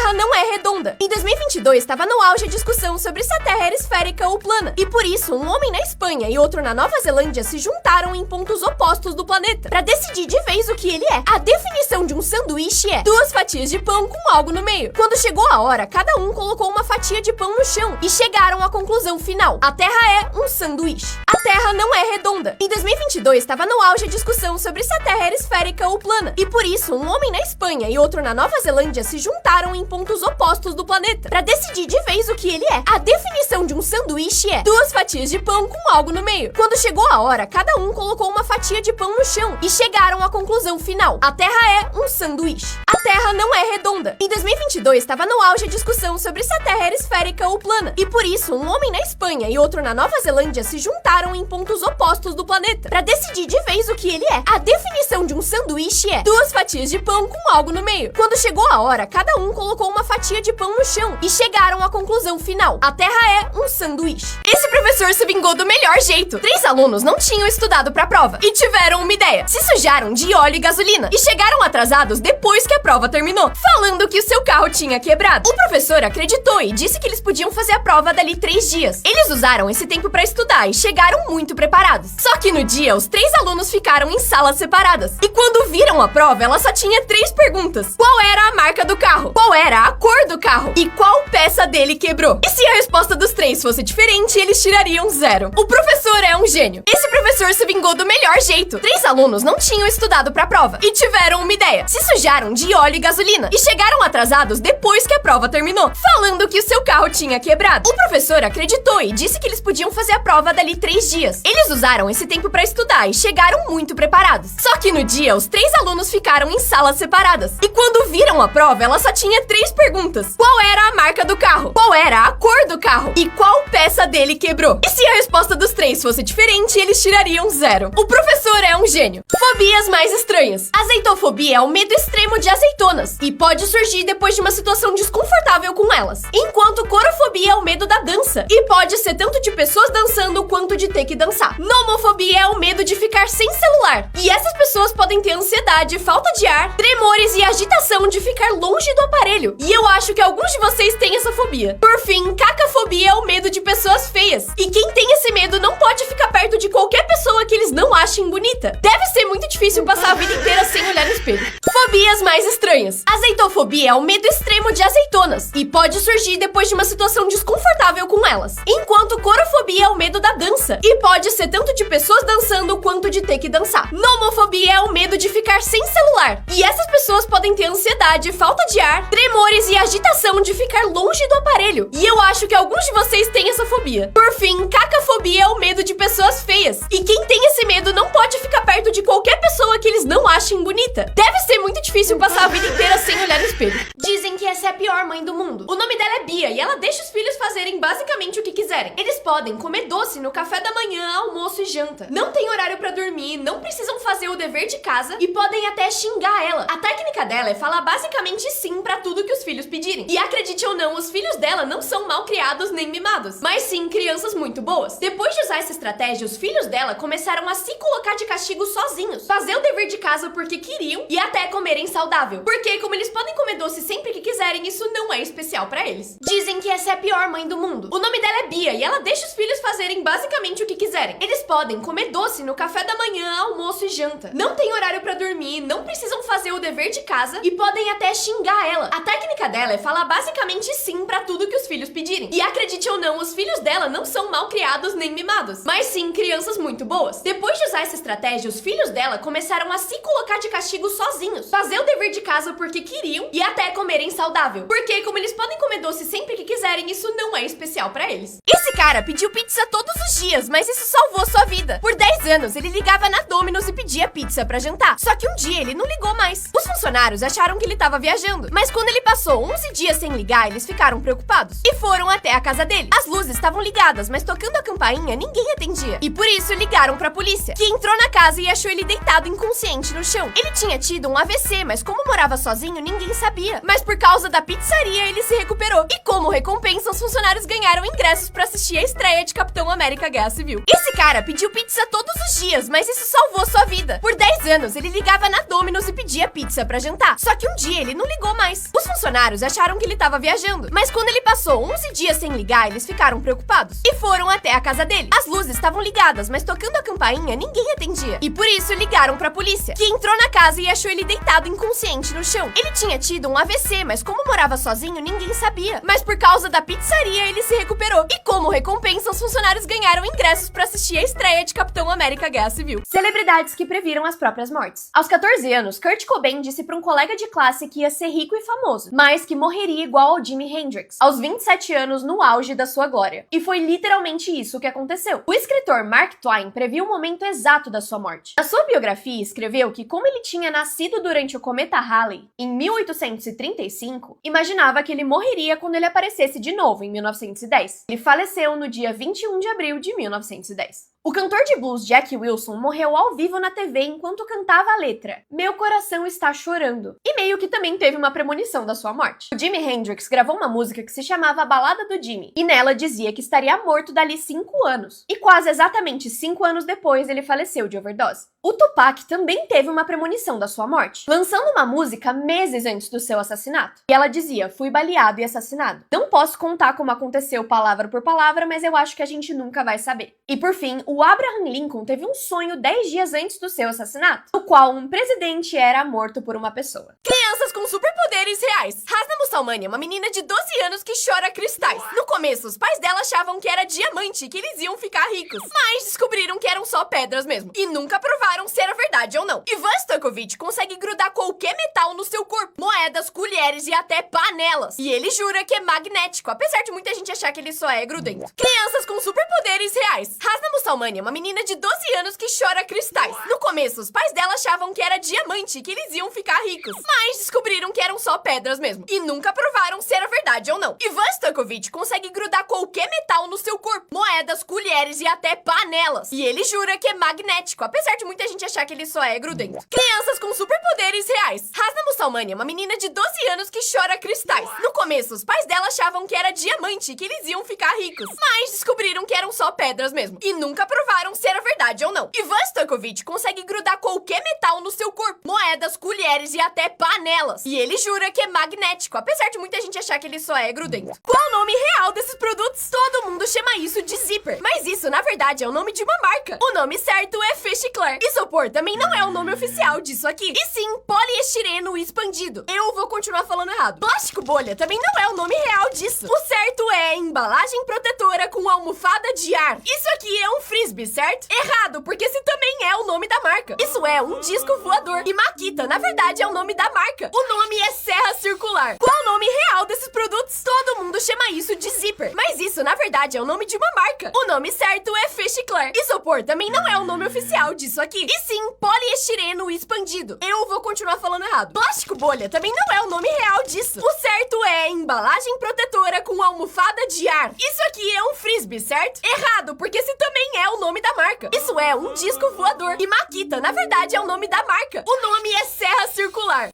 Terra não é redonda. Em 2022, estava no auge a discussão sobre se a Terra era esférica ou plana. E por isso, um homem na Espanha e outro na Nova Zelândia se juntaram em pontos opostos do planeta para decidir de vez o que ele é. A definição de um sanduíche é 2 fatias de pão com algo no meio. Quando chegou a hora, cada um colocou uma fatia de pão no chão e chegaram à conclusão final. A Terra é um sanduíche. A Terra não é redonda. Em 2022, estava no auge a discussão sobre se a Terra era esférica ou plana. E por isso, um homem na Espanha e outro na Nova Zelândia se juntaram em pontos opostos do planeta para decidir de vez o que ele é. A definição de um sanduíche é 2 fatias de pão com algo no meio. Quando chegou a hora, cada um colocou uma fatia de pão no chão e chegaram à conclusão final. A Terra é um sanduíche. A Terra não é redonda. Em 2022, estava no auge a discussão sobre se a Terra era esférica ou plana. E por isso, um homem na Espanha e outro na Nova Zelândia se juntaram em pontos opostos do planeta para decidir de vez o que ele é. A definição de um sanduíche é 2 fatias de pão com algo no meio. Quando chegou a hora, cada um colocou uma fatia de pão no chão e chegaram à conclusão final. A Terra é um sanduíche. Esse professor se vingou do melhor jeito. 3 alunos não tinham estudado para a prova e tiveram uma ideia. Se sujaram de óleo e gasolina e chegaram atrasados depois que a prova terminou, falando que o seu carro tinha quebrado. O professor acreditou e disse que eles podiam fazer a prova dali 3 dias. Eles usaram esse tempo para estudar e chegaram muito preparados. Só que no dia, os 3 alunos ficaram em salas separadas. E quando viram a prova, ela só tinha 3 perguntas. Qual era a marca do carro? Qual era a cor do carro? E qual peça dele quebrou? E se a resposta dos 3 fosse diferente, eles tirariam 0. O professor é um gênio. Esse professor se vingou do melhor jeito. 3 alunos não tinham estudado para a prova e tiveram uma ideia. Se sujaram de óleo e gasolina e chegaram atrasados depois que a prova terminou, falando que o seu carro tinha quebrado. O professor acreditou e disse que eles podiam fazer a prova dali 3 dias. Eles usaram esse tempo para estudar e chegaram muito preparados. Só que no dia, os 3 alunos ficaram em salas separadas. E quando viram a prova, ela só tinha 3 perguntas. Qual era a marca do carro? Qual era a cor do carro? E qual peça dele quebrou? E se a resposta dos 3 fosse diferente, eles tirariam 0. O professor é um gênio. Fobias mais estranhas. Azeitofobia é o medo extremo de azeitonas e pode surgir depois de uma situação desconfortável com elas. Enquanto corofobia é o medo da dança e pode ser tanto de pessoas dançando quanto de ter que dançar. Nomofobia é o medo de ficar sem celular e essas pessoas podem ter ansiedade, falta de ar, tremores e agitação de ficar longe do aparelho. E eu acho que alguns de vocês têm essa fobia. Por fim, cacafobia é o medo de pessoas feias e quem tem esse medo não pode ficar perto de qualquer pessoa que eles não achem bonita. Deve ser muito difícil passar a vida inteira sem olhar no espelho. Fobias mais estranhas. Azeitofobia é o medo extremo de azeitonas e pode surgir depois de uma situação desconfortável com elas. Enquanto corofobia é o medo da dança e pode ser tanto de pessoas dançando quanto de ter que dançar. Nomofobia é o medo de ficar sem celular e essas pessoas podem ter ansiedade, falta de ar, tremores e agitação de ficar longe do aparelho. E eu acho que alguns de vocês têm essa fobia. Por fim, cacafobia é o medo de pessoas feias e quem tem esse medo não pode ficar perto de qualquer pessoa que eles não achem bonita. Deve ser muito difícil passar a vida inteira sem olhar no espelho. Dizem que essa é a pior mãe do mundo. O nome dela é Bia e ela deixa os filhos fazerem basicamente o que quiserem. Eles podem comer doce no café da manhã, almoço e janta. Não tem horário pra dormir, não precisam fazer o dever de casa e podem até xingar ela. A técnica dela é falar basicamente sim pra tudo que os filhos pedirem. E acredite ou não, os filhos dela não são mal criados nem mimados, mas sim crianças muito boas. Depois de usar essa estratégia, os filhos dela começaram a se colocar de castigo sozinhos, fazer o dever de casa porque queriam e até comerem saudável. Porque como eles podem comer doce sempre que quiserem, isso não é especial pra eles. Dizem que essa é a pior mãe do mundo. O nome dela é Bia e ela deixa os filhos fazerem basicamente o que quiserem. Eles podem comer doce no café da manhã, almoço e janta. Não tem horário pra dormir, não precisam fazer o dever de casa e podem até xingar ela. A técnica dela é falar basicamente sim pra tudo que os filhos pedirem. E acredite ou não, os filhos dela não são mal criados nem mimados, mas sim crianças muito boas. Depois de usar essa estratégia, os filhos dela começaram a se colocar de castigo sozinhos, fazer o dever de casa porque queriam e até comerem saudável. Porque como eles podem comer doce sempre que quiserem, isso não é especial pra eles. Esse cara pediu pizza todos os dias, mas isso salvou sua vida. Por 10 anos, ele ligava na Domino's e pedia pizza pra jantar. Só que um dia ele não ligou mais. Os funcionários acharam que ele tava viajando, mas quando ele passou 11 dias sem ligar, eles ficaram preocupados e foram até a casa dele. As luzes estavam ligadas, mas tocando a campainha, ninguém atendia. E por isso ligaram pra polícia, que entrou na casa e achou ele deitado inconsciente no chão. Ele tinha tido um AVC, mas como morava sozinho, ninguém sabia. Mas por causa causa da pizzaria, ele se recuperou. E como recompensa, os funcionários ganharam ingressos pra assistir a estreia de Capitão América Guerra Civil. Esse cara pediu pizza todos os dias, mas isso salvou sua vida. Por 10 anos, ele ligava na Domino's e pedia pizza pra jantar. Só que um dia ele não ligou mais. Os funcionários acharam que ele tava viajando, mas quando ele passou 11 dias sem ligar, eles ficaram preocupados e foram até a casa dele. As luzes estavam ligadas, mas tocando a campainha, ninguém atendia. E por isso ligaram pra polícia, que entrou na casa e achou ele deitado inconsciente no chão. Ele tinha tido um AVC, mas como morava sozinho, ninguém sabia. Mas por causa da pizzaria, ele se recuperou. E como recompensa, os funcionários ganharam ingressos pra assistir a estreia de Capitão América Guerra Civil. Celebridades que previram as próprias mortes. Aos 14 anos, Kurt Cobain disse pra um colega de classe que ia ser rico e famoso, mas que morreria igual ao Jimi Hendrix, aos 27 anos no auge da sua glória. E foi literalmente isso que aconteceu. O escritor Mark Twain previu o momento exato da sua morte. Na sua biografia, escreveu que, como ele tinha nascido durante o cometa Halley, em 1835, imaginava que ele morreria quando ele aparecesse de novo, em 1910. Ele faleceu no dia 21 de abril de 1910. O cantor de blues Jack Wilson morreu ao vivo na TV enquanto cantava a letra "Meu coração está chorando", e meio que também teve uma premonição da sua morte. O Jimi Hendrix gravou uma música que se chamava Balada do Jimmy, e nela dizia que estaria morto dali 5 anos. E quase exatamente 5 anos depois ele faleceu de overdose. O Tupac também teve uma premonição da sua morte, lançando uma música meses antes do seu assassinato. E ela dizia: "Fui baleado e assassinado". Não posso contar como aconteceu palavra por palavra, mas eu acho que a gente nunca vai saber. E por fim, o Abraham Lincoln teve um sonho 10 dias antes do seu assassinato, no qual um presidente era morto por uma pessoa. Crianças com superpoderes reais. Hasna Musalmani é uma menina de 12 anos que chora cristais. No começo, os pais dela achavam que era diamante, que eles iam ficar ricos, mas descobriram que eram só pedras mesmo, e nunca provaram se era verdade ou não. Ivan Stankovic consegue grudar qualquer metal no seu corpo, moedas, colheres e até panelas. E ele jura que é magnético, apesar de muita gente achar que ele só é grudento. Crianças com superpoderes reais. Hasna Musalmani é uma menina de 12 anos que chora cristais. No começo, os pais dela achavam que era diamante, que eles iam ficar ricos, mas descobriram que eram só pedras mesmo, e nunca provaram se era verdade ou não. Ivan Stankovic consegue grudar qualquer metal no seu corpo, moedas, colheres e até panelas. E ele jura que é magnético, apesar de muita gente achar que ele só é grudento. Crianças com superpoderes reais. Hasna Musalmani é uma menina de 12 anos que chora cristais. No começo, os pais dela achavam que era diamante, que eles iam ficar ricos, mas descobriram que eram só pedras mesmo, e nunca provaram se era verdade ou não. Ivan Stankovic consegue grudar qualquer metal no seu corpo, moedas, colheres e até panelas. E ele jura que é magnético, apesar de muita gente achar que ele só é grudento. Qual o nome real desses produtos? Todo mundo chama isso de zíper, mas isso na verdade é o nome de uma marca. O nome certo é Fechicler. Isopor também não é o nome oficial disso aqui, e sim poliestireno expandido. Eu vou continuar falando errado. Plástico bolha também não é o nome real disso. O certo é embalagem protetora com almofada de ar. Isso aqui é um frisbee, certo? Errado, porque esse também é o nome da marca. Isso é um disco voador. E Makita, na verdade, é o nome da marca. O nome é serra circular. Qual o nome real desses produtos? Todo mundo chama isso de zíper, mas isso, na verdade, é o nome de uma marca. O nome certo é Fechicler. Isopor também não é o nome oficial disso aqui, e sim poliestireno expandido. Eu vou continuar falando errado. Plástico bolha também não é o nome real disso. O certo é embalagem protetora com almofada de ar. Isso aqui é um frisbee, certo? Errado, porque esse também é o nome da marca. Isso é um disco voador. E Makita, na verdade, é o nome da marca. O nome é serra circular.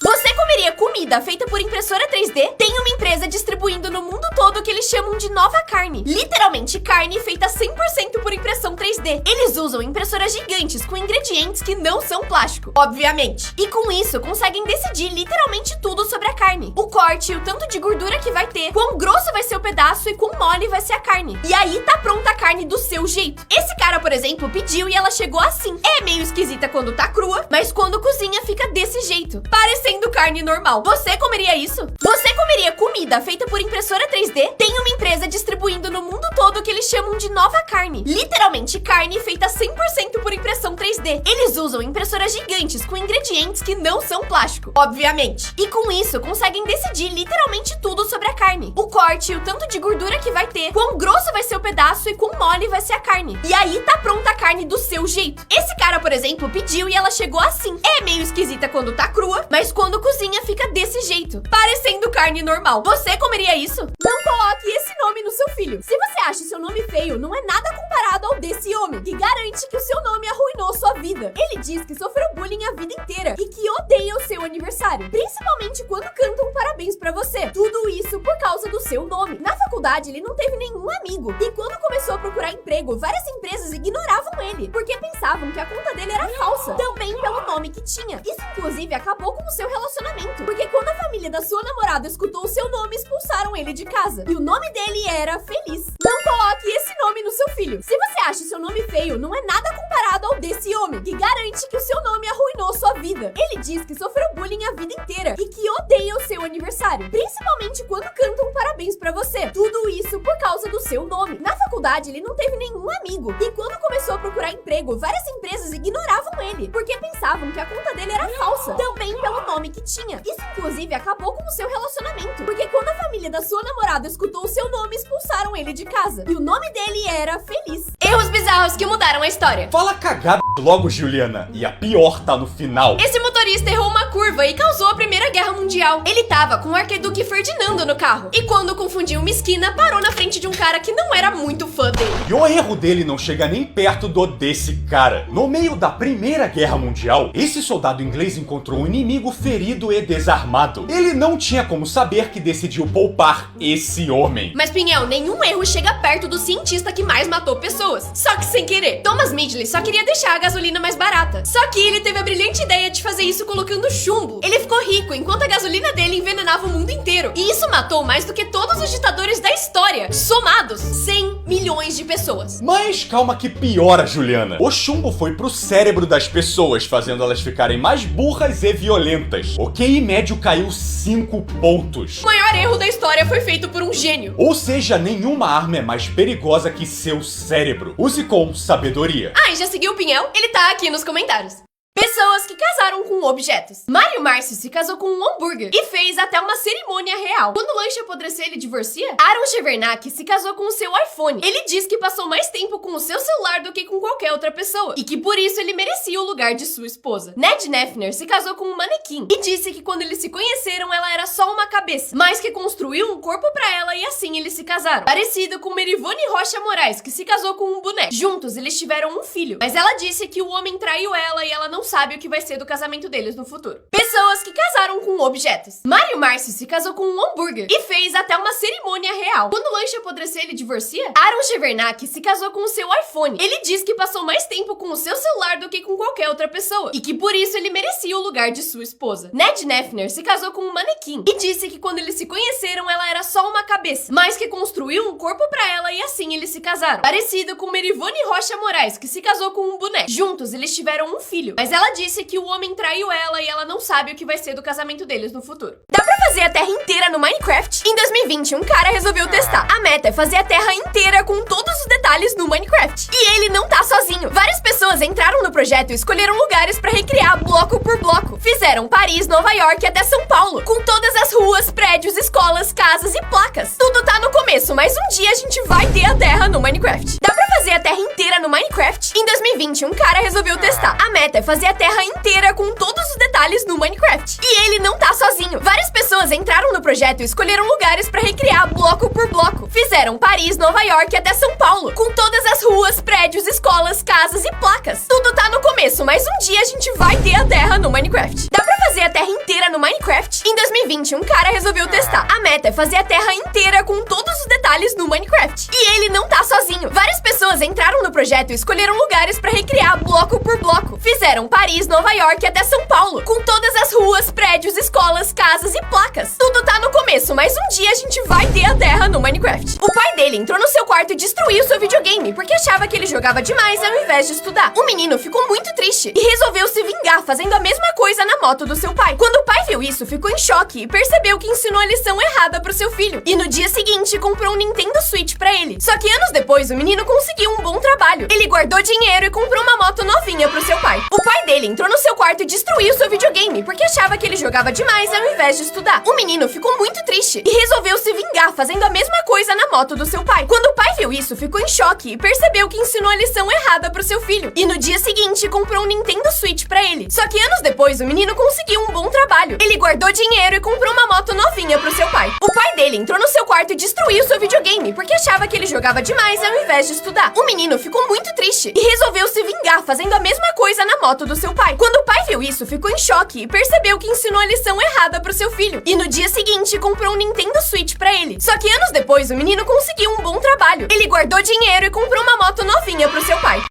Você comeria comida feita por impressora 3D? Tem uma empresa distribuindo no mundo todo o que eles chamam de nova carne. Literalmente carne feita 100% por impressão 3D. Eles usam impressoras gigantes com ingredientes que não são plástico, obviamente. E com isso, conseguem decidir literalmente tudo sobre a carne. O corte, o tanto de gordura que vai ter, quão grosso vai ser o pedaço e quão mole vai ser a carne. E aí tá pronta a carne do seu jeito. Esse cara, por exemplo, pediu e ela chegou assim. É meio esquisita quando tá crua, mas quando cozinha fica desse jeito, parecendo carne normal. Você comeria isso? Você comeria comida feita por impressora 3D? Tem uma empresa distribuindo no mundo todo o que eles chamam de nova carne. Literalmente carne feita 100% por impressão 3D. Eles usam impressoras gigantes com ingredientes que não são plástico, obviamente. E com isso, conseguem decidir literalmente tudo sobre a carne. O corte, o tanto de gordura que vai ter, quão grosso vai ser o pedaço e quão mole vai ser a carne. E aí tá pronta a carne carne do seu jeito. Esse cara, por exemplo, pediu e ela chegou assim. É meio esquisita quando tá crua, mas quando cozinha fica desse jeito, parecendo carne normal. Você comeria isso? Não coloque esse nome no seu filho. Se você acha seu nome feio, não é nada comparado ao desse homem, que garante que o seu nome arruinou sua vida. Ele diz que sofreu bullying a vida inteira e que odeia o seu aniversário, principalmente quando cantam parabéns pra você. Tudo isso por causa do seu nome. Na faculdade, ele não teve nenhum amigo. E quando começou a procurar emprego, várias empresas ignoravam ele, porque pensavam que a conta dele era falsa, também pelo nome que tinha. Isso, inclusive, acabou com o seu relacionamento, porque quando a família da sua namorada escutou o seu nome, expulsaram ele de casa. E o nome dele era Feliz. Não coloque esse nome no seu filho. Se você acha seu nome feio, não é nada comparado ao desse homem, que garante que o seu nome arruinou sua vida. Ele diz que sofreu bullying a vida inteira e que odeia o seu aniversário, principalmente quando cantam parabéns pra você. Tudo isso por causa do seu nome. Na faculdade, ele não teve nenhum amigo. E quando começou a procurar emprego, várias empresas ignoravam ele, porque pensavam que a conta dele era falsa, também pelo nome que tinha. Isso, inclusive, acabou com o seu relacionamento, porque quando a família da sua namorada escutou o seu nome, expulsaram ele de casa. E o nome dele era Feliz. Erros bizarros que mudaram a história. Fala cagada logo, Juliana. E a pior tá no final. Esse motorista errou uma curva e causou a Primeira Guerra Mundial. Ele tava com o arquiduque Ferdinando no carro. E quando confundiu uma esquina, parou na frente de um cara que não era muito fã dele. E o erro dele não chega nem perto do desse cara. No meio da Primeira Guerra Mundial, esse soldado inglês encontrou um inimigo ferido e desarmado. Ele não tinha como saber que decidiu poupar esse homem. Mas, Pinhel, nenhum erro chega perto do cientista que mais matou pessoas. Só que sem querer. Thomas Midgley só queria deixar a gasolina mais barata. Só que ele teve a brilhante ideia de fazer isso colocando chumbo. Ele ficou rico enquanto a gasolina dele envenenava o mundo inteiro. E isso matou mais do que todos os ditadores da história, somados. 100 milhões de pessoas. Mas calma que piora, Juliana. O chumbo foi pro cérebro das pessoas, fazendo elas ficarem mais burras e violentas. O QI médio caiu 5 pontos. O maior erro da história foi feito por um gênio. Ou seja, nenhuma arma é mais perigosa que seu cérebro. Use com sabedoria. Ah, e já seguiu o Pinhel? Ele tá aqui nos comentários. Pessoas que casaram com objetos. Mário Márcio se casou com um hambúrguer e fez até uma cerimônia real. Quando o lanche apodrecer, ele divorcia? Aaron Chevernak se casou com o seu iPhone. Ele diz que passou mais tempo com o seu celular do que com qualquer outra pessoa e que por isso ele merecia o lugar de sua esposa. Ned Nefner se casou com um manequim e disse que quando eles se conheceram, ela era só uma cabeça, mas que construiu um corpo pra ela e assim eles se casaram. Parecido com Merivone Rocha Moraes, que se casou com um boneco. Juntos, eles tiveram um filho, mas ela disse que o homem traiu ela e ela não sabe o que vai ser do casamento deles no futuro. Pessoas que casaram com objetos. Mário Márcio se casou com um hambúrguer e fez até uma cerimônia real. Quando o lanche apodrecer, ele divorcia? Aaron Chevernak se casou com o seu iPhone. Ele diz que passou mais tempo com o seu celular do que com qualquer outra pessoa e que por isso ele merecia o lugar de sua esposa. Ned Nefner se casou com um manequim e disse que quando eles se conheceram, ela era só uma cabeça, mas que construiu um corpo pra ela e assim eles se casaram. Parecido com Merivone Rocha Moraes, que se casou com um boneco. Juntos, eles tiveram um filho, mas ela disse que o homem traiu ela e ela não sabe o que vai ser do casamento deles no futuro. Dá pra fazer a Terra inteira no Minecraft? Em 2020, um cara resolveu testar. A meta é fazer a Terra inteira com todos os detalhes no Minecraft. E ele não tá sozinho. Várias pessoas entraram no projeto e escolheram lugares pra recriar bloco por bloco. Fizeram Paris, Nova York até São Paulo, com todas as ruas, prédios, escolas, casas e placas. Tudo tá no começo, mas um dia a gente vai ter a Terra no Minecraft. Dá pra fazer a Terra inteira no Minecraft? Em 2020, um cara resolveu testar. A meta é fazer a Terra inteira com todos os detalhes no Minecraft. E ele não tá sozinho. Várias pessoas entraram no projeto e escolheram lugares pra recriar bloco por bloco. Fizeram Paris, Nova York até São Paulo, com todas as ruas, prédios, escolas, casas e placas. Tudo tá no começo, mas um dia a gente vai ter a Terra no Minecraft. Dá pra fazer a Terra inteira no Minecraft? Em 2020, um cara resolveu testar. A meta é fazer a Terra inteira com todos os detalhes no Minecraft. E ele não tá sozinho. Várias pessoas entraram no projeto e escolheram lugares pra recriar bloco por bloco. Fizeram Paris, Nova York até São Paulo, com todas as ruas, prédios, escolas, casas e placas. Tudo tá no começo, mas um dia a gente vai ter a Terra no Minecraft. O pai dele entrou no seu quarto e destruiu seu videogame, porque achava que ele jogava demais ao invés de estudar. O menino ficou muito triste e resolveu se vingar, fazendo a mesma coisa na moto do seu seu pai. Quando o pai viu isso, ficou em choque e percebeu que ensinou a lição errada pro seu filho. E no dia seguinte, comprou um Nintendo Switch pra ele. Só que anos depois, o menino conseguiu um bom trabalho. Ele guardou dinheiro e comprou uma moto novinha pro seu pai. O pai dele entrou no seu quarto e destruiu seu videogame, porque achava que ele jogava demais ao invés de estudar. O menino ficou muito triste e resolveu se vingar, fazendo a mesma coisa na moto do seu pai. Quando o pai viu isso, ficou em choque e percebeu que ensinou a lição errada pro seu filho. E no dia seguinte, comprou um Nintendo Switch pra ele. Só que anos depois, o menino conseguiu um bom trabalho. Ele guardou dinheiro e comprou uma moto novinha pro seu pai. O pai dele entrou no seu quarto e destruiu seu videogame, porque achava que ele jogava demais ao invés de estudar. O menino ficou muito triste e resolveu se vingar, fazendo a mesma coisa na moto do seu pai. Quando o pai viu isso, ficou em choque e percebeu que ensinou a lição errada pro seu filho. E no dia seguinte, comprou um Nintendo Switch pra ele. Só que anos depois, o menino conseguiu um bom trabalho. Ele guardou dinheiro e comprou uma moto novinha pro seu pai.